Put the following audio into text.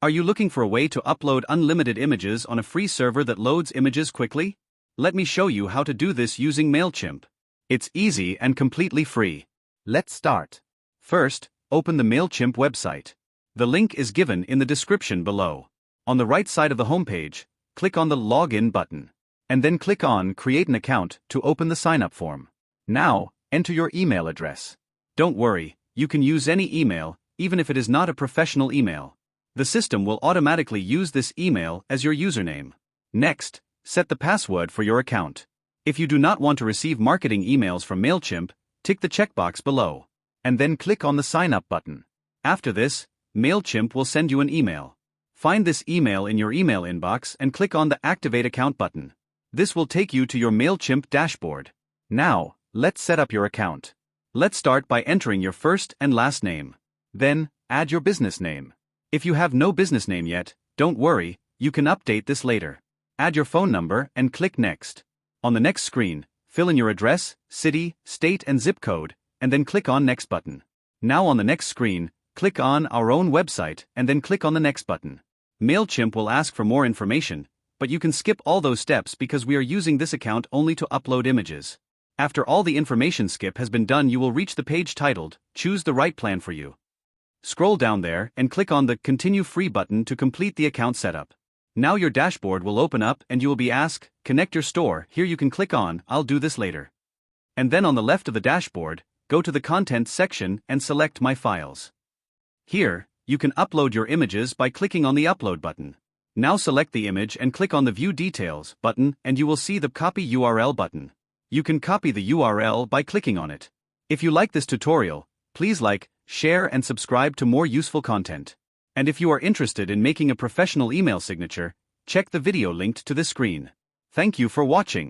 Are you looking for a way to upload unlimited images on a free server that loads images quickly? Let me show you how to do this using MailChimp. It's easy and completely free. Let's start. First, open the MailChimp website. The link is given in the description below. On the right side of the homepage, click on the Login button. And then click on Create an account to open the sign-up form. Now, enter your email address. Don't worry, you can use any email, even if it is not a professional email. The system will automatically use this email as your username. Next, set the password for your account. If you do not want to receive marketing emails from MailChimp, tick the checkbox below. And then click on the Sign Up button. After this, MailChimp will send you an email. Find this email in your email inbox and click on the Activate Account button. This will take you to your MailChimp dashboard. Now, let's set up your account. Let's start by entering your first and last name. Then, add your business name. If you have no business name yet, don't worry, you can update this later. Add your phone number and click Next. On the next screen, fill in your address, city, state and zip code, and then click on Next button. Now on the next screen, click on Our Own Website and then click on the Next button. MailChimp will ask for more information, but you can skip all those steps because we are using this account only to upload images. After all the information skip has been done, you will reach the page titled, Choose the Right Plan for You. Scroll down there and click on the Continue Free button to complete the account setup. Now your dashboard will open up and you will be asked, Connect your store. Here you can click on, I'll do this later. And then on the left of the dashboard, go to the Content section and select My Files. Here, you can upload your images by clicking on the Upload button. Now select the image and click on the View Details button and you will see the Copy URL button. You can copy the URL by clicking on it. If you like this tutorial, please like, share and subscribe to more useful content. And if you are interested in making a professional email signature, check the video linked to this screen. Thank you for watching.